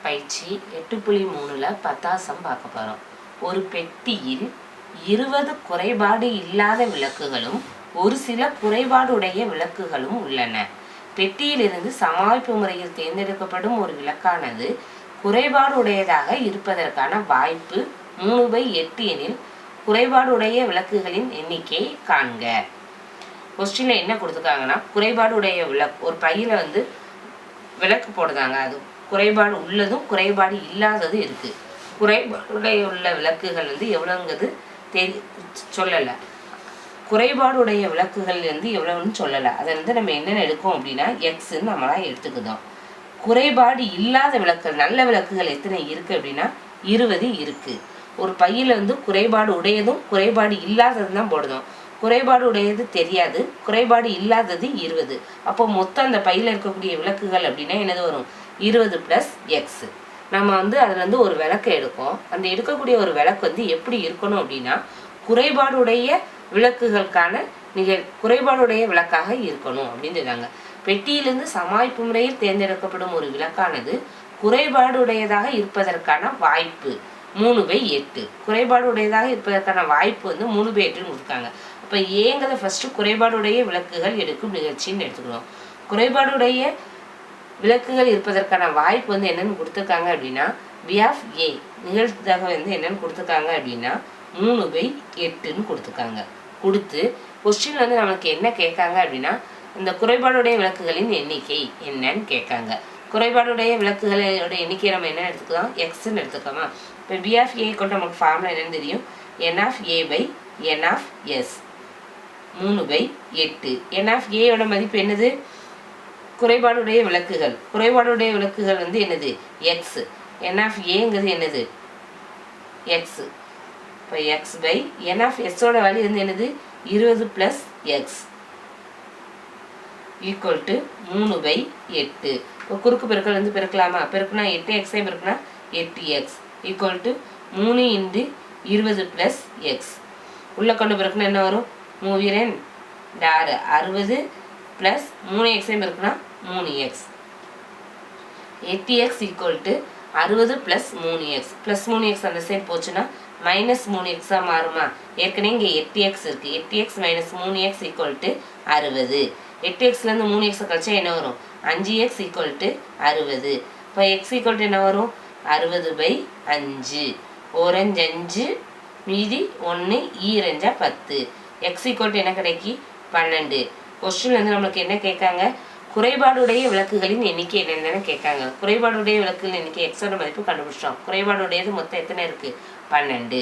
பயிற்சி 8.3ல 10 பார்க்க போகிறோம். ஒரு பெட்டியில் 20 குறைபாடு இல்லாத விளக்குகளும் ஒரு சில குறைபாடுடைய விளக்குகளும் உள்ளன. பெட்டியிலிருந்து சமாளிப்பு முறையில் தேர்ந்தெடுக்கப்படும் ஒரு விளக்கானது குறைபாடு உடையதாக இருப்பதற்கான வாய்ப்பு 3/8 எனில் குறைபாடுடைய விளக்குகளின் எண்ணிக்கை காண்க. கொஸ்டின்ல என்ன கொடுத்துருக்காங்கன்னா, குறைபாடு உடைய ஒரு பையில விளக்கு போடுதாங்க. அது குறைபாடு உள்ளதும் குறைபாடு இல்லாதது இருக்கு. குறைபாடுடைய உள்ள விளக்குகள் எவ்வளவுங்கிறது சொல்லலை. குறைபாடுடைய விளக்குகள் எவ்வளவுன்னு சொல்லலை. அதை நம்ம என்னென்ன எடுக்கும் அப்படின்னா எக்ஸ்ன்னு நம்மளா எடுத்துக்குதோம். குறைபாடு இல்லாத விளக்குகள், நல்ல விளக்குகள் எத்தனை இருக்கு அப்படின்னா 20 இருக்கு. ஒரு பையில குறைபாடு உடையதும் குறைபாடு இல்லாதது தான் போடுதோம். குறைபாடு உடையது தெரியாது, குறைபாடு இல்லாதது 20. அப்போ மொத்தம் அந்த பையில இருக்கக்கூடிய விளக்குகள் அப்படின்னா என்னது வரும்? 20 + x. நம்ம அதுல ஒரு விளக்கை எடுப்போம். அந்த எடுக்கக்கூடிய ஒரு விளக்கு எப்படி இருக்கணும் அப்படின்னா குறைபாடுடைய விளக்குகளுக்கான குறைபாடுடைய விளக்காக இருக்கணும் அப்படின்னு சொல்றாங்க. பெட்டியிலிருந்து சமாளிப்பு முறையில் தேர்ந்தெடுக்கப்படும் ஒரு விளக்கானது குறைபாடுடையதாக இருப்பதற்கான வாய்ப்பு 3/8. குறைபாடுடையதாக இருப்பதற்கான வாய்ப்பு 3/8 கொடுத்தாங்க. அப்ப ஏங்கிறத ஃபர்ஸ்ட் குறைபாடுடைய விளக்குகள் எடுக்கும் நிகழ்ச்சின்னு எடுத்துக்கிறோம். குறைபாடுடைய விளக்குகள் இருப்பதற்கான வாய்ப்பு என்னன்னு கொடுத்துருக்காங்க அப்படின்னா V(a) நிகழ்த்தகவை என்னன்னு கொடுத்துருக்காங்க அப்படின்னா 3/8ன்னு கொடுத்துருக்காங்க. கொடுத்து கொஸ்டின் நம்மளுக்கு என்ன கேட்காங்க அப்படின்னா இந்த குறைபாடுடைய விளக்குகளின் எண்ணிக்கை என்னன்னு கேட்காங்க. குறைபாடுடைய விளக்குகளோட எண்ணிக்கை நம்ம என்ன எடுத்துக்கலாம்? எக்ஸ்ன்னு எடுத்துக்கலாமா? இப்போ B(a) கொண்டு நமக்கு ஃபார்முலா என்னன்னு தெரியும். N(a)/N(s) 3/8. N(a)யோட மதிப்பு என்னது? குறைபாடுடைய விளக்குகள். குறைபாடுடைய விளக்குகள் என்னது? எக்ஸ். N(a)ங்கிறது என்னது? எக்ஸ். இப்போ x/N(s)ஓட வேல்யூ என்னது? 20 + x = 3/8. இப்போ குறுக்கு பெருக்கல் பெருக்கலாமா? பெருக்குனா 8x பெருக்குனா 8x = 3 × 20 + x. உள்ள கொண்டு பெருக்குனா என்ன வரும்? 3 6 60 + 3x பெருக்குனா 3x. 8x = 60 + 3x. + 3x அந்த சைடு போச்சுன்னா -3x மாறுமா? ஏற்கனவே இங்கே 8x இருக்கு. 8x - 3x = 60. 8xலேருந்து 3x கழிச்சா என்ன வரும்? 5x = 60. இப்போ x = என்ன வரும்? 60/5. 1 5 மீதி 1 2 10. x = என்ன கிடைக்கி? 12. கொஸ்டின் நம்மளுக்கு என்ன கேட்காங்க? குறைபாடுடைய விளக்குகளின் எண்ணிக்கை என்னென்னு கேட்காங்க. குறைபாடுடைய விளக்குகளின் எண்ணிக்கை எக்ஸோட மதிப்பு கண்டுபிடிச்சோம். குறைபாடுடையது மொத்தம் எத்தனை இருக்கு? 12.